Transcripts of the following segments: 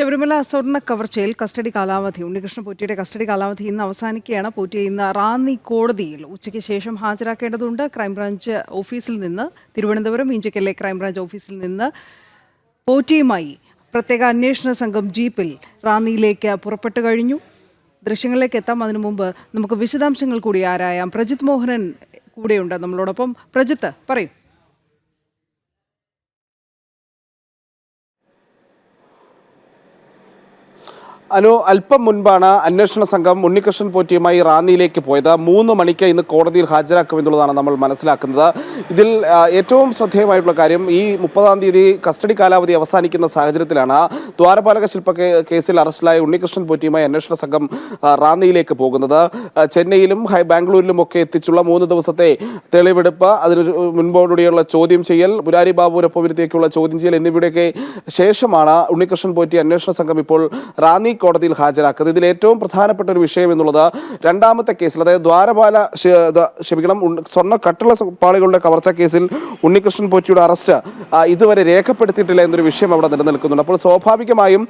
ശബരിമല സ്വർണ്ണ കവർച്ചയിൽ കസ്റ്റഡി കാലാവധി ഉണ്ണികൃഷ്ണൻ പോറ്റിയുടെ കസ്റ്റഡി കാലാവധി ഇന്ന് അവസാനിക്കുകയാണ്. പോറ്റിയെ ഇന്ന് റാന്നി കോടതിയിൽ ഉച്ചയ്ക്ക് ശേഷം ഹാജരാക്കേണ്ടതുണ്ട്. ക്രൈംബ്രാഞ്ച് ഓഫീസിൽ നിന്ന് തിരുവനന്തപുരം ഇഞ്ചക്കലിലെ ക്രൈംബ്രാഞ്ച് ഓഫീസിൽ നിന്ന് പോറ്റിയുമായി പ്രത്യേക അന്വേഷണ സംഘം ജീപ്പിൽ റാന്നിയിലേക്ക് പുറപ്പെട്ടു കഴിഞ്ഞു. ദൃശ്യങ്ങളിലേക്ക് എത്താം. അതിനു മുമ്പ് നമുക്ക് വിശദാംശങ്ങൾ കൂടി ആരായാം. പ്രജിത്ത് മോഹനൻ കൂടെയുണ്ട് നമ്മളോടൊപ്പം. പ്രജിത്ത്, പറയൂ. അല്പം മുൻപാണ് അന്വേഷണ സംഘം ഉണ്ണികൃഷ്ണൻ പോറ്റിയുമായി റാന്നിയിലേക്ക് പോയത്. 3 മണിക്ക് ഇന്ന് കോടതിയിൽ ഹാജരാക്കുമെന്നുള്ളതാണ് നമ്മൾ മനസ്സിലാക്കുന്നത്. ഇതിൽ ഏറ്റവും ശ്രദ്ധേയമായിട്ടുള്ള കാര്യം, ഈ 30-ാം തീയതി കസ്റ്റഡി കാലാവധി അവസാനിക്കുന്ന സാഹചര്യത്തിലാണ് ദ്വാരപാലക ശില്പ കേസിൽ അറസ്റ്റിലായ ഉണ്ണികൃഷ്ണൻ പോറ്റിയുമായി അന്വേഷണ സംഘം റാന്നിയിലേക്ക് പോകുന്നത്. ചെന്നൈയിലും ബാംഗ്ലൂരിലും ഒക്കെ എത്തിച്ചുള്ള 3 ദിവസത്തെ തെളിവെടുപ്പ്, അതിന് മുൻപോടുകൂടിയുള്ള ചോദ്യം ചെയ്യൽ, മുരാരി ബാബുവിനൊപ്പം ഇരുത്തിയേക്കുള്ള ചോദ്യം ചെയ്യൽ എന്നിവയുടെയൊക്കെ ശേഷമാണ് ഉണ്ണികൃഷ്ണൻ പോറ്റി അന്വേഷണ സംഘം ഇപ്പോൾ റാന്നി കോടതിയിൽ ഹാജരാക്കുന്നത്. ഇതിൽ ഏറ്റവും പ്രധാനപ്പെട്ട ഒരു വിഷയം എന്നുള്ളത് രണ്ടാമത്തെ കേസിൽ, അതായത് സ്വർണ്ണ കട്ടുള്ള പാളികളുടെ കവർച്ച കേസിൽ ഉണ്ണികൃഷ്ണൻ പോറ്റിയുടെ അറസ്റ്റ് ഇതുവരെ രേഖപ്പെടുത്തിയിട്ടില്ല എന്നൊരു വിഷയം അവിടെ നിലനിൽക്കുന്നുണ്ട്. അപ്പോൾ സ്വാഭാവികമായും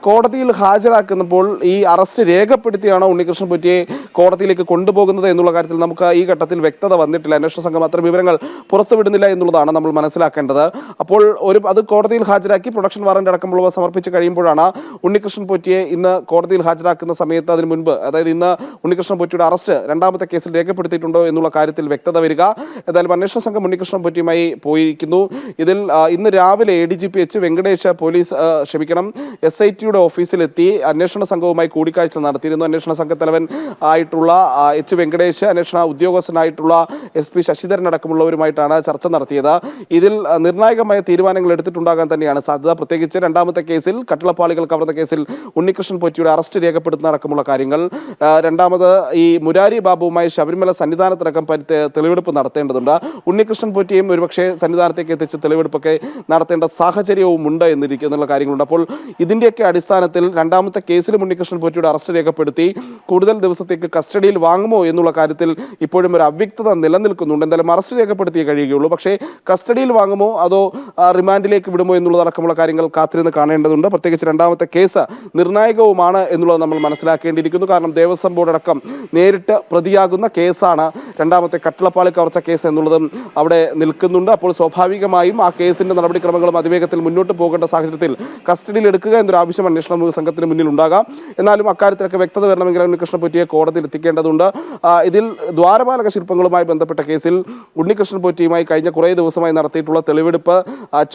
കോടതിയിൽ ഹാജരാക്കുന്നപ്പോൾ ഈ അറസ്റ്റ് രേഖപ്പെടുത്തിയാണോ ഉണ്ണികൃഷ്ണൻ പോറ്റിയെ കോടതിയിലേക്ക് കൊണ്ടുപോകുന്നത് എന്നുള്ള കാര്യത്തിൽ നമുക്ക് ഈ ഘട്ടത്തിൽ വ്യക്തത വന്നിട്ടില്ല. അന്വേഷണ സംഘം അത്തരം വിവരങ്ങൾ പുറത്തുവിടുന്നില്ല എന്നുള്ളതാണ് നമ്മൾ മനസ്സിലാക്കേണ്ടത്. അപ്പോൾ അത് കോടതിയിൽ ഹാജരാക്കി പ്രൊഡക്ഷൻ വാറന്റ് അടക്കമുള്ളവ സമർപ്പിച്ച് കഴിയുമ്പോഴാണ് ഉണ്ണികൃഷ്ണൻ പോറ്റിയെ ഇന്ന് കോടതിയിൽ ഹാജരാക്കുന്ന സമയത്ത്, അതിന് മുൻപ്, അതായത് ഇന്ന് ഉണ്ണികൃഷ്ണൻ പോറ്റിയുടെ അറസ്റ്റ് രണ്ടാമത്തെ കേസിൽ രേഖപ്പെടുത്തിയിട്ടുണ്ടോ എന്നുള്ള കാര്യത്തിൽ വ്യക്തത വരിക. ഏതായാലും അന്വേഷണ സംഘം ഉണ്ണികൃഷ്ണൻ പോറ്റിയുമായി പോയിരിക്കുന്നു. ഇതിൽ ഇന്ന് രാവിലെ ADGP എച്ച് വെങ്കടേഷ് SITയുടെ ഓഫീസിലെത്തി അന്വേഷണ സംഘവുമായി കൂടിക്കാഴ്ച നടത്തിയിരുന്നു. അന്വേഷണ സംഘത്തലവൻ ആയിട്ടുള്ള എച്ച് വെങ്കടേഷ്, അന്വേഷണ ഉദ്യോഗസ്ഥനായിട്ടുള്ള SP ശശിധരൻ അടക്കമുള്ളവരുമായിട്ടാണ് ചർച്ച നടത്തിയത്. ഇതിൽ നിർണായകമായ തീരുമാനങ്ങൾ എടുത്തിട്ടുണ്ടാകാൻ തന്നെയാണ് സാധ്യത. പ്രത്യേകിച്ച് രണ്ടാമത്തെ കേസിൽ, കട്ടിളപ്പാളികൾ കവർന്ന കേസിൽ ഉണ്ണികൃഷ്ണൻ പോറ്റിയുടെ അറസ്റ്റ് രേഖപ്പെടുത്തുന്ന അടക്കമുള്ള കാര്യങ്ങൾ. രണ്ടാമത് ഈ മുരാരി ബാബുവുമായി ശബരിമല സന്നിധാനത്തിനകം തെളിവെടുപ്പ് നടത്തേണ്ടതുണ്ട്. ഉണ്ണികൃഷ്ണൻ പോറ്റിയും ഒരുപക്ഷെ സന്നിധാനത്തേക്ക് എത്തിച്ച് തെളിവെടുപ്പൊക്കെ നടത്തേണ്ട സാഹചര്യവും ഉണ്ട് എന്നുള്ള കാര്യങ്ങളുണ്ട്. അപ്പോൾ ഇതിന്റെയൊക്കെ അടിസ്ഥാനത്തിൽ രണ്ടാമത്തെ കേസിലും ഉണ്ണികൃഷ്ണൻ പോറ്റിയുടെ അറസ്റ്റ് രേഖപ്പെടുത്തി കൂടുതൽ ദിവസത്തേക്ക് കസ്റ്റഡിയിൽ വാങ്ങുമോ എന്നുള്ള കാര്യത്തിൽ ഇപ്പോഴും ഒരു അവ്യക്തത നിലനിൽക്കുന്നുണ്ട്. എന്തായാലും അറസ്റ്റ് രേഖപ്പെടുത്തിയേ കഴിയുകയുള്ളൂ. പക്ഷേ കസ്റ്റഡിയിൽ വാങ്ങുമോ അതോ റിമാൻഡിലേക്ക് വിടുമോ എന്നുള്ളതടക്കമുള്ള കാര്യങ്ങൾ കാത്തിരുന്ന് കാണേണ്ടതുണ്ട്. പ്രത്യേകിച്ച് രണ്ടാമത്തെ കേസ് നിർണായകവുമാണ് എന്നുള്ളത് നമ്മൾ മനസ്സിലാക്കേണ്ടിയിരിക്കുന്നു. കാരണം ദേവസ്വം ബോർഡ് അടക്കം നേരിട്ട് പ്രതിയാകുന്ന കേസാണ് രണ്ടാമത്തെ കട്ടിളപ്പാളി കവർച്ച കേസ് എന്നുള്ളതും അവിടെ നിൽക്കുന്നുണ്ട്. അപ്പോൾ സ്വാഭാവികമായും ആ കേസിന്റെ നടപടിക്രമങ്ങളും അതിവേഗത്തിൽ മുന്നോട്ട് പോകേണ്ട സാഹചര്യത്തിൽ കസ്റ്റഡിയിൽ എടുക്കുക എന്നൊരു ആവശ്യം അന്വേഷണ സംഘത്തിന് മുന്നിൽ ഉണ്ടാകാം. എന്നാലും അക്കാര്യത്തിലൊക്കെ വ്യക്തത വരണമെങ്കിൽ ഉണ്ണികൃഷ്ണൻ പോറ്റിയെ കോടതിയിൽ എത്തിക്കേണ്ടതുണ്ട്. ഇതിൽ ദ്വാരപാലക ശില്പങ്ങളുമായി ബന്ധപ്പെട്ട കേസിൽ ഉണ്ണികൃഷ്ണൻ പോറ്റിയുമായി കഴിഞ്ഞ കുറേ ദിവസമായി നടത്തിയിട്ടുള്ള തെളിവെടുപ്പ്,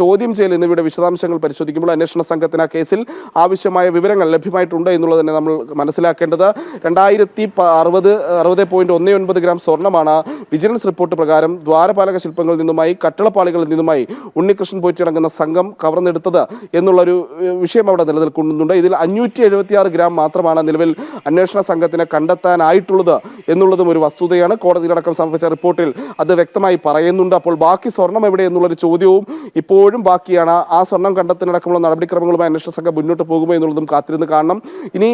ചോദ്യം ചെയ്യൽ എന്നിവയുടെ വിശദാംശങ്ങൾ പരിശോധിക്കുമ്പോൾ അന്വേഷണ സംഘത്തിന് ആ കേസിൽ ആവശ്യമായ വിവരങ്ങൾ ലഭ്യമായിട്ടുണ്ട് എന്നുള്ളത് തന്നെ നമ്മൾ മനസ്സിലാക്കേണ്ടത്. 60.19 ഗ്രാം സ്വർണ്ണമാണ് വിജിലൻസ് റിപ്പോർട്ട് പ്രകാരം ദ്വാരപാലക ശില്പങ്ങളിൽ നിന്നുമായി, കട്ടിളപ്പാളികളിൽ നിന്നുമായി ഉണ്ണികൃഷ്ണൻ പോറ്റി അടങ്ങുന്ന സംഘം കവർന്നെടുത്തത് എന്നുള്ളൊരു വിഷയം അവിടെ നിലനിൽക്കുന്നുണ്ട്. ഇതിൽ 576 ഗ്രാം മാത്രമാണ് നിലവിൽ അന്വേഷണ സംഘത്തിന് കണ്ടെത്താനായിട്ടുള്ളത് എന്നുള്ളതും ഒരു വസ്തുതയാണ്. കോടതിയിലടക്കം സമർപ്പിച്ച റിപ്പോർട്ടിൽ അത് വ്യക്തമായി പറയുന്നുണ്ട്. അപ്പോൾ ബാക്കി സ്വർണം എവിടെ എന്നുള്ളൊരു ചോദ്യവും ഇപ്പോഴും ബാക്കിയാണ്. ആ സ്വർണം കണ്ടെത്താനടക്കമുള്ള നടപടിക്രമങ്ങളുമായി അന്വേഷണ സംഘം മുന്നോട്ട് പോകുമോ എന്നുള്ളതും കാത്തിരുന്ന് കാണണം. ഇനി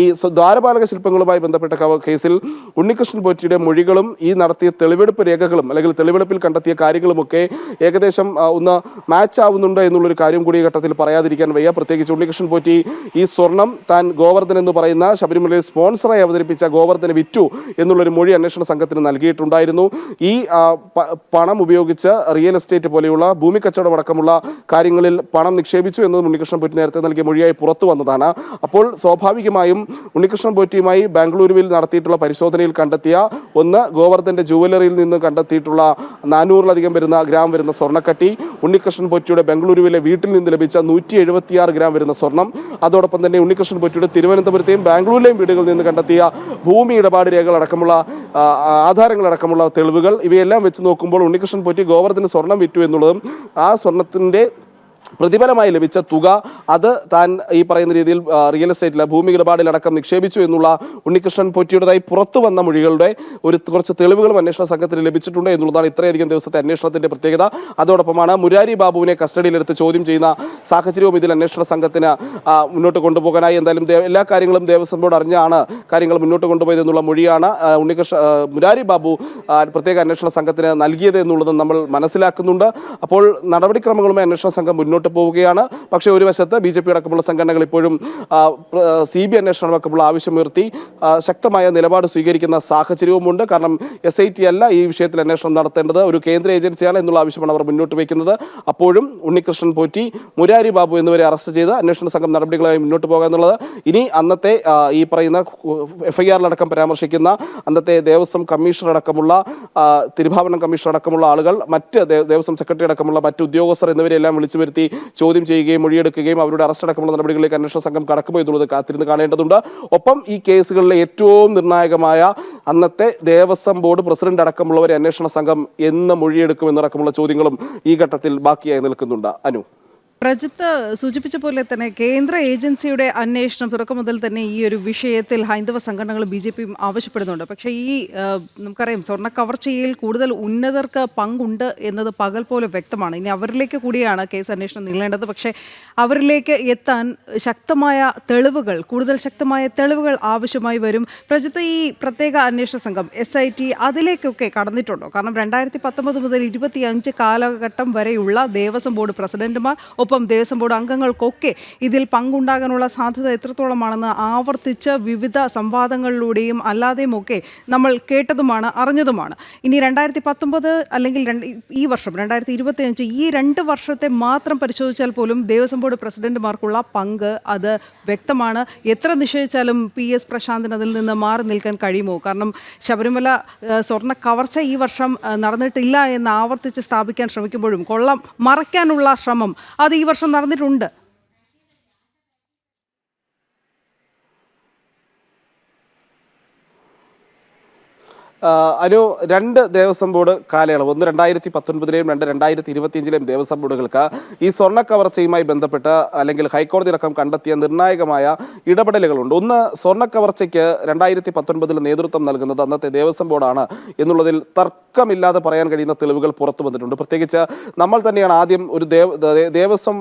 ഈ ദ്വാരപാലക ശില്പങ്ങളുമായി ബന്ധപ്പെട്ട കേസിൽ ഉണ്ണികൃഷ്ണൻ പോറ്റിയുടെ മൊഴികളും ഈ നടത്തിയ തെളിവെടുപ്പ് രേഖകളും അല്ലെങ്കിൽ തെളിവെടുപ്പിൽ കണ്ടെത്തിയ കാര്യങ്ങളുമൊക്കെ ഏകദേശം ഒന്ന് മാച്ച് ആവുന്നുണ്ട് എന്നുള്ളൊരു കാര്യം കൂടി ഈ ഘട്ടത്തിൽ പറയാതിരിക്കാൻ വയ്യ. പ്രത്യേകിച്ച് ഉണ്ണികൃഷ്ണൻ പോറ്റി ഈ സ്വർണം താൻ ഗോവർദ്ധൻ എന്ന് പറയുന്ന ശബരിമലയിൽ സ്പോൺസറായി അവതരിപ്പിച്ച ഗോവർദ്ധന് വിറ്റു എന്നുള്ളൊരു മൊഴി അന്വേഷണ സംഘത്തിന് നൽകിയിട്ടുണ്ടായിരുന്നു. ഈ പണം ഉപയോഗിച്ച് റിയൽ എസ്റ്റേറ്റ് പോലെയുള്ള ഭൂമി കച്ചവടം അടക്കമുള്ള കാര്യങ്ങളിൽ പണം നിക്ഷേപിച്ചു എന്നതും ഉണ്ണികൃഷ്ണൻ പോറ്റി നേരത്തെ നൽകിയ മൊഴിയായി പുറത്തു വന്നതാണ്. അപ്പോൾ സ്വാഭാവികമായും ഉണ്ണികൃഷ്ണൻ പോറ്റിയുമായി ബാംഗ്ലൂരുവിൽ നടത്തിയിട്ടുള്ള പരിശോധനയിൽ കണ്ടെത്തിയ ഒന്ന്, ഗോവർദ്ധന്റെ ജുവലറിയിൽ നിന്ന് കണ്ടെത്തിയിട്ടുള്ള 400-ലധികം ഗ്രാം വരുന്ന സ്വർണ്ണക്കട്ടി, ഉണ്ണികൃഷ്ണൻ പോറ്റിയുടെ ബംഗളൂരുവിലെ വീട്ടിൽ നിന്ന് ലഭിച്ച 176 ഗ്രാം വരുന്ന സ്വർണം, അതോടൊപ്പം തന്നെ ഉണ്ണികൃഷ്ണൻ പോറ്റിയുടെ തിരുവനന്തപുരത്തെയും ബാംഗ്ലൂരിലെയും വീടുകളിൽ നിന്ന് കണ്ടെത്തിയ ഭൂമി ഇടപാട് രേഖകൾ അടക്കമുള്ള ആധാരങ്ങളടക്കമുള്ള തെളിവുകൾ, ഇവയെല്ലാം വെച്ച് നോക്കുമ്പോൾ ഉണ്ണികൃഷ്ണൻ പോറ്റി ഗോവർദ്ധന് സ്വർണം വിറ്റു എന്നുള്ളതും ആ സ്വർണത്തിന്റെ പ്രതിഫലമായി ലഭിച്ച തുക അത് താൻ ഈ പറയുന്ന രീതിയിൽ റിയൽ എസ്റ്റേറ്റിലെ ഭൂമി ഇടപാടിലടക്കം നിക്ഷേപിച്ചു എന്നുള്ള ഉണ്ണികൃഷ്ണൻ പോറ്റിയുടേതായി പുറത്തു വന്ന മൊഴികളുടെ കുറച്ച് തെളിവുകളും അന്വേഷണ സംഘത്തിന് ലഭിച്ചിട്ടുണ്ട് എന്നുള്ളതാണ് ഇത്രയധികം ദിവസത്തെ അന്വേഷണത്തിന്റെ പ്രത്യേകത. അതോടൊപ്പമാണ് മുരാരി ബാബുവിനെ കസ്റ്റഡിയിലെടുത്ത് ചോദ്യം ചെയ്യുന്ന സാഹചര്യവും ഇതിൽ അന്വേഷണ സംഘത്തിന് മുന്നോട്ട് കൊണ്ടുപോകാനായി. എന്തായാലും എല്ലാ കാര്യങ്ങളും ദേവസ്വം ബോർഡ് അറിഞ്ഞാണ് കാര്യങ്ങൾ മുന്നോട്ട് കൊണ്ടുപോയത് എന്നുള്ള മൊഴിയാണ് മുരാരി ബാബു പ്രത്യേക അന്വേഷണ സംഘത്തിന് നൽകിയത് എന്നുള്ളതും നമ്മൾ മനസ്സിലാക്കുന്നുണ്ട്. അപ്പോൾ നടപടിക്രമങ്ങളുമായി അന്വേഷണ സംഘം മുന്നോട്ട് മുന്നോട്ട് പോവുകയാണ്. പക്ഷേ ഒരു വശത്ത് BJP അടക്കമുള്ള സംഘടനകൾ ഇപ്പോഴും CBI അന്വേഷണം അടക്കമുള്ള ആവശ്യമുയർത്തി ശക്തമായ നിലപാട് സ്വീകരിക്കുന്ന സാഹചര്യവുമുണ്ട്. കാരണം SIT അല്ല ഈ വിഷയത്തിൽ അന്വേഷണം നടത്തേണ്ടത്, ഒരു കേന്ദ്ര ഏജൻസിയാണ് എന്നുള്ള ആവശ്യമാണ് അവർ മുന്നോട്ട് വയ്ക്കുന്നത്. അപ്പോഴും ഉണ്ണികൃഷ്ണൻ പോറ്റി, മുരാരി ബാബു എന്നിവരെ അറസ്റ്റ് ചെയ്ത് അന്വേഷണ സംഘം നടപടികളുമായി മുന്നോട്ട് പോകുക എന്നുള്ളത് ഇനി അന്നത്തെ ഈ പറയുന്ന FIR-ലടക്കം പരാമർശിക്കുന്ന അന്നത്തെ ദേവസ്വം കമ്മീഷണർ അടക്കമുള്ള തിരുഭാവനം കമ്മീഷണർ അടക്കമുള്ള ആളുകൾ, മറ്റ് ദേവസ്വം സെക്രട്ടറി അടക്കമുള്ള മറ്റ് ഉദ്യോഗസ്ഥർ എന്നിവരെല്ലാം വിളിച്ചു വരുത്തി ചോദ്യം ചെയ്യുകയും മൊഴിയെടുക്കുകയും അവരുടെ അറസ്റ്റ് അടക്കമുള്ള നടപടികളിലേക്ക് അന്വേഷണ സംഘം കടക്കുമോ എന്നുള്ളത് കാത്തിരുന്ന് കാണേണ്ടതുണ്ട്. ഒപ്പം ഈ കേസുകളിലെ ഏറ്റവും നിർണായകമായ അന്നത്തെ ദേവസ്വം ബോർഡ് പ്രസിഡന്റ് അടക്കമുള്ളവരെ അന്വേഷണ സംഘം എന്ന് മൊഴിയെടുക്കുമെന്നടക്കമുള്ള ചോദ്യങ്ങളും ഈ ഘട്ടത്തിൽ ബാക്കിയായി നിൽക്കുന്നുണ്ട്. അനു, പ്രജിത്ത് സൂചിപ്പിച്ച പോലെ തന്നെ കേന്ദ്ര ഏജൻസിയുടെ അന്വേഷണം തുടക്കം മുതൽ തന്നെ ഈ ഒരു വിഷയത്തിൽ ഹൈന്ദവ സംഘടനകൾ BJP ആവശ്യപ്പെടുന്നുണ്ട്. പക്ഷേ ഈ നമുക്കറിയാം, സ്വർണ്ണ കവർച്ചയിൽ കൂടുതൽ ഉന്നതർക്ക് പങ്കുണ്ട് എന്നത് പകൽ പോലെ വ്യക്തമാണ്. ഇനി അവരിലേക്ക് കൂടിയാണ് കേസ് അന്വേഷണം നീളേണ്ടത്. പക്ഷേ അവരിലേക്ക് എത്താൻ ശക്തമായ തെളിവുകൾ, കൂടുതൽ ശക്തമായ തെളിവുകൾ ആവശ്യമായി വരും. പ്രജിത്ത്, ഈ പ്രത്യേക അന്വേഷണ സംഘം SIT അതിലേക്കൊക്കെ കടന്നിട്ടുണ്ടോ? കാരണം 2019 മുതൽ 25 കാലഘട്ടം വരെയുള്ള ദേവസ്വം ബോർഡ് പ്രസിഡന്റുമാർ ഒപ്പം ദേവസ്വം ബോർഡ് അംഗങ്ങൾക്കൊക്കെ ഇതിൽ പങ്കുണ്ടാകാനുള്ള സാധ്യത എത്രത്തോളമാണെന്ന് ആവർത്തിച്ച് വിവിധ സംവാദങ്ങളിലൂടെയും അല്ലാതെയും ഒക്കെ നമ്മൾ കേട്ടതുമാണ്, അറിഞ്ഞതുമാണ്. ഇനി 2019 അല്ലെങ്കിൽ ഈ വർഷം 2025 ഈ 2 വർഷത്തെ മാത്രം പരിശോധിച്ചാൽ പോലും ദേവസ്വം ബോർഡ് പ്രസിഡന്റുമാർക്കുള്ള പങ്ക് അത് വ്യക്തമാണ്. എത്ര നിഷേധിച്ചാലും PS പ്രശാന്തിന് അതിൽ നിന്ന് മാറി നിൽക്കാൻ കഴിയുമോ? കാരണം ശബരിമല സ്വർണ്ണ കവർച്ച ഈ വർഷം നടന്നിട്ടില്ല എന്ന് ആവർത്തിച്ച് സ്ഥാപിക്കാൻ ശ്രമിക്കുമ്പോഴും കൊള്ളം മറയ്ക്കാനുള്ള ശ്രമം അത് ഈ വർഷം നടന്നിട്ടുണ്ട്. അനു, 2 ദേവസ്വം ബോർഡ് കാലയളവ്, ഒന്ന് 2019-ലെയും 2025-ലെയും ദേവസ്വം ബോർഡുകൾക്ക് ഈ സ്വർണ്ണ കവർച്ചയുമായി ബന്ധപ്പെട്ട് അല്ലെങ്കിൽ ഹൈക്കോടതി അടക്കം കണ്ടെത്തിയ നിർണായകമായ ഇടപെടലുകളുണ്ട്. ഒന്ന്, സ്വർണ്ണ കവർച്ചയ്ക്ക് 2019 നേതൃത്വം നൽകുന്നത് അന്നത്തെ ദേവസ്വം ബോർഡാണ് എന്നുള്ളതിൽ തർക്കമില്ലാതെ പറയാൻ കഴിയുന്ന തെളിവുകൾ പുറത്തു വന്നിട്ടുണ്ട്. പ്രത്യേകിച്ച് നമ്മൾ തന്നെയാണ് ആദ്യം ഒരു ദേവസ്വം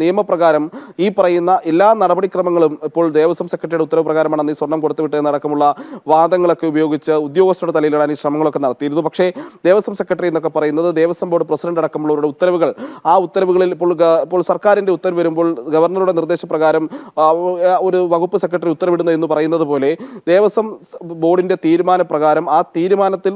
നിയമപ്രകാരം ഈ പറയുന്ന എല്ലാ നടപടിക്രമങ്ങളും ഇപ്പോൾ ദേവസ്വം സെക്രട്ടറിയുടെ ഉത്തരവ് പ്രകാരമാണ് അന്ന് ഈ സ്വർണ്ണം കൊടുത്തുവിട്ടതെന്നടക്കമുള്ള വാദങ്ങളൊക്കെ ഉപയോഗിച്ച് ഉദ്യോഗസ്ഥരുടെ തലയിലിടാൻ ഈ ശ്രമങ്ങളൊക്കെ നടത്തിയിരുന്നു. പക്ഷേ ദേവസ്വം സെക്രട്ടറി എന്നൊക്കെ പറയുന്നത് ദേവസ്വം ബോർഡ് പ്രസിഡന്റ് അടക്കമുള്ളവരുടെ ഉത്തരവുകൾ, ആ ഉത്തരവുകളിൽ ഇപ്പോൾ സർക്കാരിന്റെ ഉത്തരവ് വരുമ്പോൾ ഗവർണറുടെ നിർദ്ദേശപ്രകാരം ഒരു വകുപ്പ് സെക്രട്ടറി ഉത്തരവിടുന്നത് എന്ന് പറയുന്നത് പോലെ ദേവസ്വം ബോർഡിന്റെ തീരുമാനപ്രകാരം ആ തീരുമാനത്തിൽ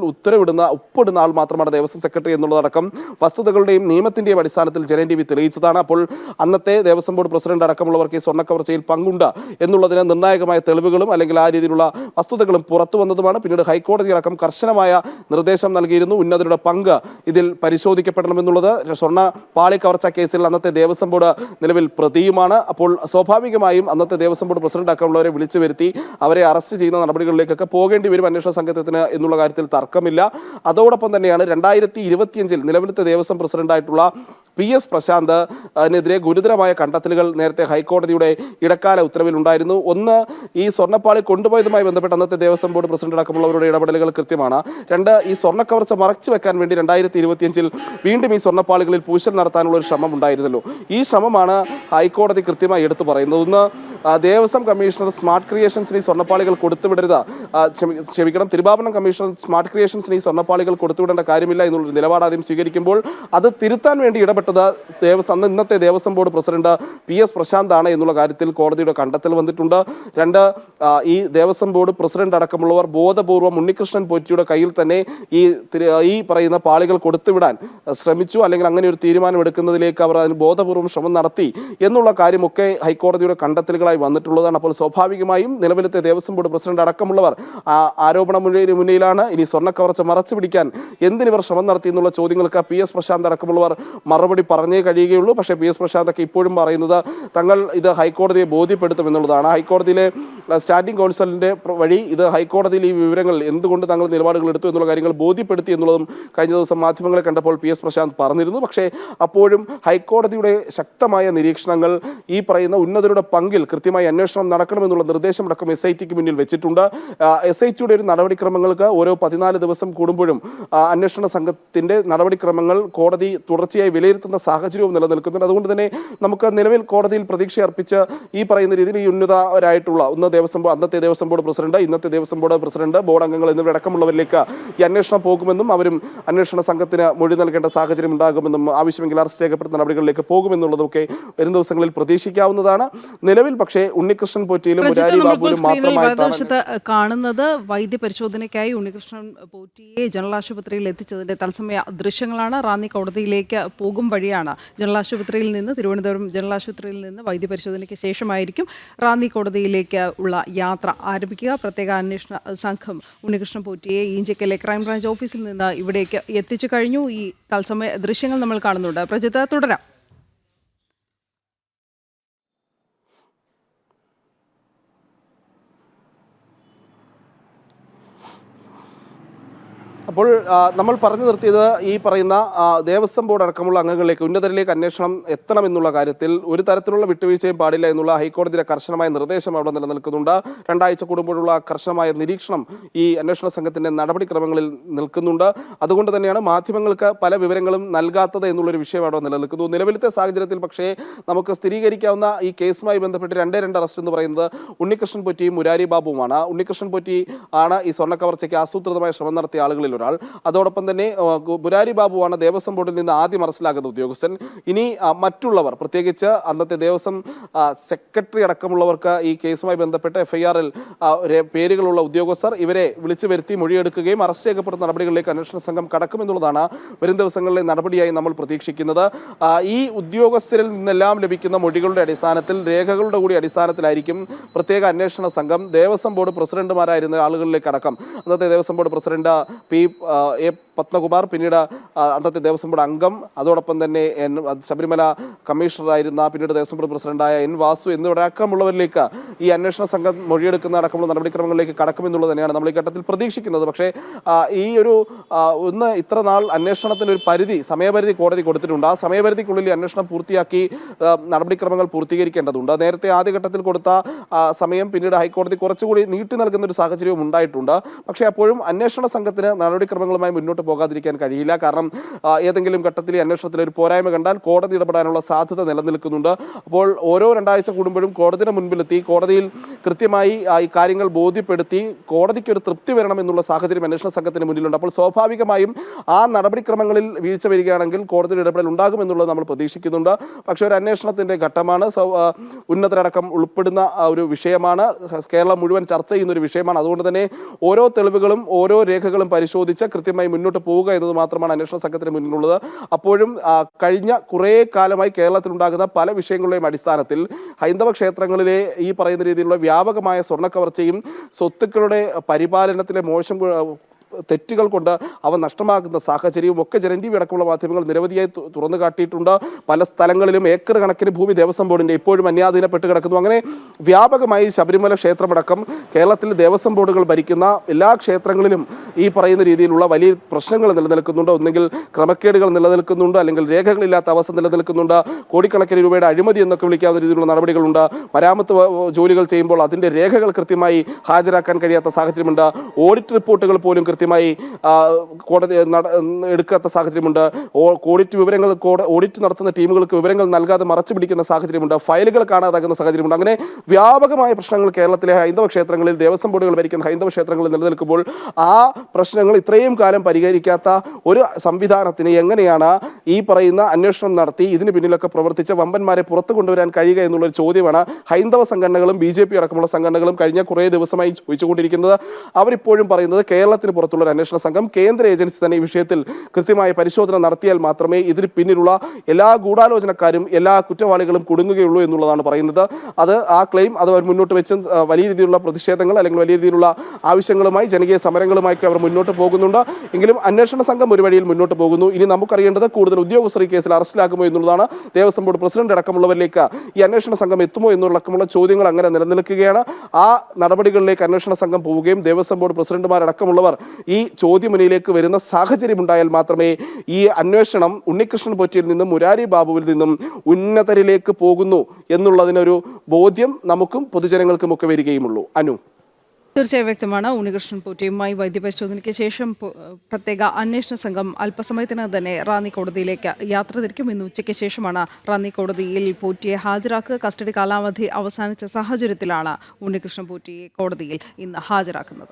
ഒപ്പിടുന്ന ആൾ മാത്രമാണ് ദേവസ്വം സെക്രട്ടറി എന്നുള്ളതടക്കം വസ്തുതകളുടെയും നിയമത്തിന്റെയും അടിസ്ഥാനത്തിൽ ജനൻ TV തെളിയിച്ചതാണ്. അപ്പോൾ അന്നത്തെ ദേവസ്വം ബോർഡ് പ്രസിഡന്റ് അടക്കമുള്ളവർക്ക് ഈ സ്വർണ്ണ കവർച്ചയിൽ പങ്കുണ്ട് എന്നുള്ളതിന് നിർണായകമായ തെളിവുകളും അല്ലെങ്കിൽ ആ രീതിയിലുള്ള വസ്തുതകളും പുറത്തു വന്നതുമാണ്. പിന്നീട് ഹൈക്കോടതി അടക്കം കർശനമായ നിർദ്ദേശം നൽകിയിരുന്നു, ഉന്നതരുടെ പങ്ക് ഇതിൽ പരിശോധിക്കപ്പെടണമെന്നുള്ളത്. സ്വർണ്ണ പാളി കവർച്ച കേസിൽ അന്നത്തെ ദേവസ്വം ബോർഡ് നിലവിൽ പ്രതിയുമാണ്. അപ്പോൾ സ്വാഭാവികമായും അന്നത്തെ ദേവസ്വം ബോർഡ് പ്രസിഡന്റ് അടക്കമുള്ളവരെ വിളിച്ചു വരുത്തി അവരെ അറസ്റ്റ് ചെയ്യുന്ന നടപടികളിലേക്കൊക്കെ പോകേണ്ടി വരും അന്വേഷണ സംഘത്തിന് എന്നുള്ള കാര്യത്തിൽ തർക്കമില്ല. അതോടൊപ്പം തന്നെയാണ് 2025 നിലവിലത്തെ ദേവസ്വം പ്രസിഡന്റായിട്ടുള്ള PS പ്രശാന്ത് അതിനെതിരെ ഗുരുതരമായ കണ്ടെത്തലുകൾ നേരത്തെ ഹൈക്കോടതിയുടെ ഇടക്കാല ഉത്തരവിലുണ്ടായിരുന്നു. ഒന്ന്, ഈ സ്വർണ്ണപ്പാളി കൊണ്ടുപോയതുമായി ബന്ധപ്പെട്ട് അന്നത്തെ ദേവസ്വം ബോർഡ് പ്രസിഡന്റ് അടക്കമുള്ളവരുടെ ഇടപെടലുകൾ കൃത്യമാണ്. 2, ഈ സ്വർണ്ണക്കവർച്ച മറച്ചു വെക്കാൻ വേണ്ടി 2025 വീണ്ടും ഈ സ്വർണ്ണപ്പാളികളിൽ പൂശൽ നടത്താനുള്ള ഒരു ശ്രമം ഉണ്ടായിരുന്നല്ലോ. ഈ ശ്രമമാണ് ഹൈക്കോടതി കൃത്യമായി എടുത്തു പറയുന്നത്. ഒന്ന്, ദേവസ്വം കമ്മീഷണർ സ്മാർട്ട് ക്രിയേഷൻസിന് ഈ സ്വർണ്ണപ്പാളികൾ കൊടുത്തുവിടരുത്, തിരുവാഭരണം കമ്മീഷണർ സ്മാർട്ട് ക്രിയേഷൻസിന് ഈ സ്വർണ്ണപ്പാളികൾ കൊടുത്തുവിടേണ്ട കാര്യമില്ല എന്നുള്ളൊരു നിലപാട് ആദ്യം സ്വീകരിക്കുമ്പോൾ അത് തിരുത്താൻ വേണ്ടി ഇടപെട്ടത് ഇന്നത്തെ ദേവസ്വം ബോർഡ് പ്രസിഡന്റ് PS പ്രശാന്താണ് എന്നുള്ള കാര്യത്തിൽ കോടതിയുടെ കണ്ടെത്തൽ വന്നിട്ടുണ്ട്. 2, ഈ ദേവസ്വം ബോർഡ് പ്രസിഡന്റ് അടക്കമുള്ളവർ ബോധപൂർവം ഉണ്ണികൃഷ്ണൻ പോറ്റിയുടെ കയ്യിൽ തന്നെ ഈ പറയുന്ന പാളികൾ കൊടുത്തുവിടാൻ ശ്രമിച്ചു, അല്ലെങ്കിൽ അങ്ങനെ ഒരു തീരുമാനം എടുക്കുന്നതിലേക്ക് അവർ അതിന് ബോധപൂർവം ശ്രമം നടത്തി എന്നുള്ള കാര്യമൊക്കെ ഹൈക്കോടതിയുടെ കണ്ടെത്തലുകളായി വന്നിട്ടുള്ളതാണ്. അപ്പോൾ സ്വാഭാവികമായും നിലവിലത്തെ ദേവസ്വം ബോർഡ് പ്രസിഡന്റ് അടക്കമുള്ളവർ ആരോപണ മുന്നിലാണ്. ഇനി സ്വർണ്ണ കവർച്ച മറച്ചു പിടിക്കാൻ എന്തിനിവർ ശ്രമം നടത്തി എന്നുള്ള ചോദ്യങ്ങൾക്ക് PS പ്രശാന്ത് അടക്കമുള്ളവർ മറുപടി പറഞ്ഞേ കഴിയുകയുള്ളൂ. പക്ഷേ PS പ്രശാന്തൊക്കെ ഇപ്പോഴും പറയുന്നത് തങ്ങൾ ഇത് ഹൈക്കോടതിയെ ബോധ്യപ്പെടുത്തും എന്നുള്ളതാണ്. ഹൈക്കോടതിയിലെ സ്റ്റാൻഡിംഗ് കൗൺസിലിന്റെ വഴി ഇത് ഹൈക്കോടതിയിൽ ഈ വിവരങ്ങൾ എന്തുകൊണ്ട് തങ്ങൾ നിലപാടുകൾ എടുത്തു എന്നുള്ള കാര്യങ്ങൾ ബോധ്യപ്പെടുത്തി എന്നുള്ളതും കഴിഞ്ഞ ദിവസം മാധ്യമങ്ങളെ കണ്ടപ്പോൾ PS പ്രശാന്ത് പറഞ്ഞിരുന്നു. പക്ഷേ അപ്പോഴും ഹൈക്കോടതിയുടെ ശക്തമായ നിരീക്ഷണങ്ങൾ ഈ പറയുന്ന ഉന്നതരുടെ പങ്കിൽ കൃത്യമായി അന്വേഷണം നടക്കണമെന്നുള്ള നിർദ്ദേശമടക്കം SITക്ക് മുന്നിൽ വെച്ചിട്ടുണ്ട്. SITയുടെ ഒരു നടപടിക്രമങ്ങൾക്ക് ഓരോ 14 ദിവസം കൂടുമ്പോഴും അന്വേഷണ സംഘത്തിന്റെ നടപടിക്രമങ്ങൾ കോടതി തുടർച്ചയായി വിലയിരുത്തുന്ന സാഹചര്യവും നിലനിൽക്കുന്നുണ്ട്. അതുകൊണ്ട് തന്നെ നമുക്ക് നിലവിൽ കോടതിയിൽ പ്രതീക്ഷ അർപ്പിച്ച് ഈ പറയുന്ന രീതിയിൽ ഈ ഉന്നതരായിട്ടുള്ള അന്നത്തെ ദേവസ്വം ബോർഡ് പ്രസിഡന്റ്, ഇന്നത്തെ ദേവസ്വം ബോർഡ് പ്രസിഡന്റ്, ബോർഡ് അംഗങ്ങൾ എന്നിവരടക്കമുള്ളവരിലേക്ക് ഈ അന്വേഷണം പോകുമെന്നും അവരും അന്വേഷണ സംഘത്തിന് മൊഴി നൽകേണ്ട സാഹചര്യം ഉണ്ടാകുമെന്നും ആവശ്യമെങ്കിൽ അറസ്റ്റ് രേഖപ്പെടുത്തുന്ന നടപടികളിലേക്ക് പോകുമെന്നുള്ളതൊക്കെ വരും ദിവസങ്ങളിൽ പ്രതീക്ഷിക്കാവുന്നതാണ്. നിലവിൽ പക്ഷേ ഉണ്ണികൃഷ്ണൻ പോറ്റിയിലും മുരാരി ബാബുവിലും വലതുവശത്ത് കാണുന്നത് വൈദ്യപരിശോധനയ്ക്കായി ഉണ്ണികൃഷ്ണൻ പോറ്റിയെ ജനറൽ ആശുപത്രിയിൽ എത്തിച്ചതിന്റെ തത്സമയ ദൃശ്യങ്ങളാണ്. റാന്നി കോടതിയിലേക്ക് പോകും വഴിയാണ് തിരുവനന്തപുരം ജനറൽ ആശുപത്രിയിൽ നിന്ന് വൈദ്യപരിശോധനയ്ക്ക് ശേഷമായിരിക്കും റാന്നി കോടതിയിലേക്ക് ഉള്ള യാത്ര ആരംഭിക്കുക. പ്രത്യേക അന്വേഷണ സംഘം ഉണ്ണികൃഷ്ണൻ പോറ്റിയെ ഈഞ്ചക്കലെ ക്രൈംബ്രാഞ്ച് ഓഫീസിൽ നിന്ന് ഇവിടേക്ക് എത്തിച്ചു കഴിഞ്ഞു. ഈ തത്സമയ ദൃശ്യങ്ങൾ നമ്മൾ കാണുന്നുണ്ട്. പ്രജിത്ത്, തുടരാം. അപ്പോൾ നമ്മൾ പറഞ്ഞു നിർത്തിയത് ഈ പറയുന്ന ദേവസ്വം ബോർഡ് അടക്കമുള്ള അംഗങ്ങളിലേക്ക് ഉന്നതരിലേക്ക് അന്വേഷണം എത്തണമെന്നുള്ള കാര്യത്തിൽ ഒരു തരത്തിലുള്ള വിട്ടുവീഴ്ചയും പാടില്ല എന്നുള്ള ഹൈക്കോടതിയുടെ കർശനമായ നിർദ്ദേശം അവിടെ നിലനിൽക്കുന്നുണ്ട്. 2 ആഴ്ച കൂടുമ്പോഴുള്ള കർശനമായ നിരീക്ഷണം ഈ അന്വേഷണ സംഘത്തിന്റെ നടപടിക്രമങ്ങളിൽ നിൽക്കുന്നുണ്ട്. അതുകൊണ്ട് തന്നെയാണ് മാധ്യമങ്ങൾക്ക് പല വിവരങ്ങളും നൽകാത്തത് എന്നുള്ളൊരു വിഷയം അവിടെ നിലനിൽക്കുന്നു. നിലവിലത്തെ സാഹചര്യത്തിൽ പക്ഷേ നമുക്ക് സ്ഥിരീകരിക്കാവുന്ന ഈ കേസുമായി ബന്ധപ്പെട്ട് 2 അറസ്റ്റ് എന്ന് പറയുന്നത് ഉണ്ണികൃഷ്ണൻ പൊറ്റിയും മുരാരി ബാബുവുമാണ്. ഉണ്ണികൃഷ്ണൻ പൊറ്റി ആണ് ഈ സ്വർണ്ണക്കവർച്ചയ്ക്ക് ആസൂത്രിതമായ ശ്രമം നടത്തിയ ആളുകളിൽ ഒരാൾ. അതോടൊപ്പം തന്നെ മുരാരി ബാബുവാണ് ദേവസ്വം ബോർഡിൽ നിന്ന് ആദ്യം അറസ്റ്റിലാകുന്ന ഉദ്യോഗസ്ഥൻ. ഇനി മറ്റുള്ളവർ, പ്രത്യേകിച്ച് അന്നത്തെ ദേവസ്വം സെക്രട്ടറി അടക്കമുള്ളവർക്ക് ഈ കേസുമായി ബന്ധപ്പെട്ട് FIR-ൽ പേരുകളുള്ള ഉദ്യോഗസ്ഥർ, ഇവരെ വിളിച്ചു വരുത്തി മൊഴിയെടുക്കുകയും അറസ്റ്റ് രേഖപ്പെടുത്തുന്ന നടപടികളിലേക്ക് അന്വേഷണ സംഘം കടക്കുമെന്നുള്ളതാണ് വരും ദിവസങ്ങളിലെ നടപടിയായി നമ്മൾ പ്രതീക്ഷിക്കുന്നത്. ഈ ഉദ്യോഗസ്ഥരിൽ നിന്നെല്ലാം ലഭിക്കുന്ന മൊഴികളുടെ അടിസ്ഥാനത്തിൽ, രേഖകളുടെ കൂടി അടിസ്ഥാനത്തിലായിരിക്കും പ്രത്യേക അന്വേഷണ സംഘം ദേവസ്വം ബോർഡ് പ്രസിഡന്റുമാരായിരുന്ന ആളുകളിലേക്ക് അടക്കം. അന്നത്തെ Devaswom board president A Padmakumar, പിന്നീട് അന്നത്തെ ദേവസ്വം ബോർഡ് അംഗം, അതോടൊപ്പം തന്നെ ശബരിമല കമ്മീഷണറായിരുന്ന പിന്നീട് ദേവസ്വം ബോർഡ് പ്രസിഡന്റായ N വാസു എന്നിവരടക്കമുള്ളവരിലേക്ക് ഈ അന്വേഷണ സംഘം മൊഴിയെടുക്കുന്ന അടക്കമുള്ള നടപടിക്രമങ്ങളിലേക്ക് കടക്കുമെന്നുള്ളത് തന്നെയാണ് നമ്മൾ ഈ ഘട്ടത്തിൽ പ്രതീക്ഷിക്കുന്നത്. പക്ഷേ ഈ ഒരു ഇത്ര നാൾ അന്വേഷണത്തിന് ഒരു സമയപരിധി കോടതി കൊടുത്തിട്ടുണ്ട്. ആ സമയപരിധിക്കുള്ളിൽ ഈ അന്വേഷണം പൂർത്തിയാക്കി നടപടിക്രമങ്ങൾ പൂർത്തീകരിക്കേണ്ടതുണ്ട്. നേരത്തെ ആദ്യഘട്ടത്തിൽ കൊടുത്ത സമയം പിന്നീട് ഹൈക്കോടതി കുറച്ചുകൂടി നീട്ടി നൽകുന്ന ഒരു സാഹചര്യവും ഉണ്ടായിട്ടുണ്ട്. പക്ഷേ അപ്പോഴും അന്വേഷണ സംഘത്തിന് നടപടിക്രമങ്ങളുമായി മുന്നോട്ട് പോകാതിരിക്കാൻ കഴിയില്ല. കാരണം ഏതെങ്കിലും ഘട്ടത്തിൽ അന്വേഷണത്തിൽ ഒരു പോരായ്മ കണ്ടാൽ കോടതി ഇടപെടാനുള്ള സാധ്യത നിലനിൽക്കുന്നുണ്ട്. അപ്പോൾ ഓരോ 2 ആഴ്ച കൂടുമ്പോഴും കോടതിയുടെ മുൻപിലെത്തി കോടതിയിൽ കൃത്യമായി ഈ കാര്യങ്ങൾ ബോധ്യപ്പെടുത്തി കോടതിക്ക് ഒരു തൃപ്തി വരണമെന്നുള്ള സാഹചര്യം അന്വേഷണ സംഘത്തിന് മുന്നിലുണ്ട്. അപ്പോൾ സ്വാഭാവികമായും ആ നടപടിക്രമങ്ങളിൽ വീഴ്ച വരികയാണെങ്കിൽ കോടതിയുടെ ഇടപെടൽ ഉണ്ടാകുമെന്നുള്ളത് നമ്മൾ പ്രതീക്ഷിക്കുന്നുണ്ട്. പക്ഷേ ഒരു അന്വേഷണത്തിന്റെ ഘട്ടമാണ്, ഉന്നതരടക്കം ഉൾപ്പെടുന്ന ഒരു വിഷയമാണ്, കേരളം മുഴുവൻ ചർച്ച ചെയ്യുന്ന ഒരു വിഷയമാണ്. അതുകൊണ്ട് തന്നെ ഓരോ തെളിവുകളും ഓരോ രേഖകളും പരിശോധിച്ച് കൃത്യമായി മുന്നോട്ട് പോവുക എന്നത് മാത്രമാണ് അന്വേഷണ സംഘത്തിന് മുന്നിലുള്ളത്. അപ്പോഴും കഴിഞ്ഞ കുറേ കാലമായി കേരളത്തിലുണ്ടാകുന്ന പല വിഷയങ്ങളുടെയും അടിസ്ഥാനത്തിൽ ഹൈന്ദവ ക്ഷേത്രങ്ങളിലെ ഈ പറയുന്ന രീതിയിലുള്ള വ്യാപകമായ സ്വർണ്ണക്കവർച്ചയും സ്വത്തുക്കളുടെ പരിപാലനത്തിലെ മോശം തെറ്റുകൾ കൊണ്ട് അവ നഷ്ടമാകുന്ന സാഹചര്യവും ഒക്കെ ജനന്റീവി അടക്കമുള്ള മാധ്യമങ്ങൾ നിരവധിയായി തുറന്നു കാട്ടിയിട്ടുണ്ട്. പല സ്ഥലങ്ങളിലും ഏക്കർ കണക്കിന് ഭൂമി ദേവസ്വം ബോർഡിന്റെ ഇപ്പോഴും അന്യാധീനപ്പെട്ട് കിടക്കുന്നു. അങ്ങനെ വ്യാപകമായി ശബരിമല ക്ഷേത്രമടക്കം കേരളത്തിൽ ദേവസ്വം ബോർഡുകൾ ഭരിക്കുന്ന എല്ലാ ക്ഷേത്രങ്ങളിലും ഈ പറയുന്ന രീതിയിലുള്ള വലിയ പ്രശ്നങ്ങൾ നിലനിൽക്കുന്നുണ്ട്. ഒന്നെങ്കിൽ ക്രമക്കേടുകൾ നിലനിൽക്കുന്നുണ്ട്, അല്ലെങ്കിൽ രേഖകളില്ലാത്ത അവസ്ഥ നിലനിൽക്കുന്നുണ്ട്. കോടിക്കണക്കിന് രൂപയുടെ അഴിമതി എന്നൊക്കെ വിളിക്കാവുന്ന രീതിയിലുള്ള നടപടികളുണ്ട്. മരാമത്ത് ജോലികൾ ചെയ്യുമ്പോൾ അതിന്റെ രേഖകൾ കൃത്യമായി ഹാജരാക്കാൻ കഴിയാത്ത സാഹചര്യമുണ്ട്. ഓഡിറ്റ് റിപ്പോർട്ടുകൾ പോലും കൃത്യമായി കോടതി എടുക്കാത്ത സാഹചര്യമുണ്ട്. ഓഡിറ്റ് നടത്തുന്ന ടീമുകൾക്ക് വിവരങ്ങൾ നൽകാതെ മറച്ചു പിടിക്കുന്ന സാഹചര്യമുണ്ട്. ഫയലുകൾ കാണാതാകുന്ന സാഹചര്യമുണ്ട്. അങ്ങനെ വ്യാപകമായ പ്രശ്നങ്ങൾ കേരളത്തിലെ ഹൈന്ദവ ക്ഷേത്രങ്ങളിൽ, ദേവസ്വം ബോർഡുകൾ ഭരിക്കുന്ന ഹൈന്ദവ ക്ഷേത്രങ്ങളിൽ നിലനിൽക്കുമ്പോൾ ആ പ്രശ്നങ്ങൾ ഇത്രയും കാലം പരിഹരിക്കാത്ത ഒരു സംവിധാനത്തിന് എങ്ങനെയാണ് ഈ പറയുന്ന അന്വേഷണം നടത്തി ഇതിന് പിന്നിലൊക്കെ പ്രവർത്തിച്ച വമ്പന്മാരെ പുറത്തു കൊണ്ടുവരാൻ കഴിയുക എന്നുള്ളൊരു ചോദ്യമാണ് ഹൈന്ദവ സംഘടനകളും BJP അടക്കമുള്ള സംഘടനകളും കഴിഞ്ഞ കുറേ ദിവസമായി ചോദിച്ചുകൊണ്ടിരിക്കുന്നത്. അവരിപ്പോഴും പറയുന്നത് കേരളത്തിന് പുറത്തുള്ള ഒരു അന്വേഷണ സംഘം, കേന്ദ്ര ഏജൻസി തന്നെ ഈ വിഷയത്തിൽ കൃത്യമായ പരിശോധന നടത്തിയാൽ മാത്രമേ ഇതിന് പിന്നിലുള്ള എല്ലാ ഗൂഢാലോചനക്കാരും എല്ലാ കുറ്റവാളികളും കുടുങ്ങുകയുള്ളൂ എന്നുള്ളതാണ് പറയുന്നത്. ആ ക്ലെയിം അത് അവർ മുന്നോട്ട് വെച്ച് വലിയ രീതിയിലുള്ള പ്രതിഷേധങ്ങൾ അല്ലെങ്കിൽ വലിയ രീതിയിലുള്ള ആവശ്യങ്ങളുമായി ജനകീയ സമരങ്ങളുമായി അവർ മുന്നോട്ട് പോകുന്നുണ്ട്. എങ്കിലും അന്വേഷണ സംഘം ഒരു വഴിയിൽ മുന്നോട്ട് പോകുന്നു. ഇനി നമുക്കറിയേണ്ടത് കൂടുതൽ ഉദ്യോഗസ്ഥർ ഈ കേസിൽ അറസ്റ്റിലാകുമോ എന്നുള്ളതാണ്. ദേവസ്വം ബോർഡ് പ്രസിഡന്റ് അടക്കമുള്ളവരിലേക്ക് ഈ അന്വേഷണ സംഘം എത്തുമോ എന്നുള്ളടക്കമുള്ള ചോദ്യങ്ങൾ അങ്ങനെ നിലനിൽക്കുകയാണ്. ആ നടപടികളിലേക്ക് അന്വേഷണ സംഘം പോവുകയും ദേവസ്വം ബോർഡ് പ്രസിഡന്റുമാരടക്കമുള്ളവർ ഈ ചോദ്യമുനയിലേക്ക് വരുന്ന സാഹചര്യം ഉണ്ടായാൽ മാത്രമേ ഈ അന്വേഷണം ഉണ്ണികൃഷ്ണൻ പോറ്റിയിൽ നിന്നും മുരാരി ബാബുവിൽ നിന്നും ഉന്നതരിലേക്ക് പോകുന്നു എന്നുള്ളതിനൊരു ബോധ്യം നമുക്കും പൊതുജനങ്ങൾക്കും ഒക്കെ വരികയുമുള്ളൂ. അനു, തീർച്ചയായും വ്യക്തമാണ്. ഉണ്ണികൃഷ്ണൻ പോറ്റിയുമായി വൈദ്യപരിശോധനയ്ക്ക് ശേഷം പ്രത്യേക അന്വേഷണ സംഘം അല്പസമയത്തിനകം തന്നെ റാന്നി കോടതിയിലേക്ക് യാത്ര തിരിക്കും. ഇന്ന് ഉച്ചയ്ക്ക് ശേഷമാണ് റാന്നി കോടതിയിൽ പോറ്റിയെ ഹാജരാക്കുക. കസ്റ്റഡി കാലാവധി അവസാനിച്ച സാഹചര്യത്തിലാണ് ഉണ്ണികൃഷ്ണൻ പോറ്റിയെ കോടതിയിൽ ഇന്ന് ഹാജരാക്കുന്നത്.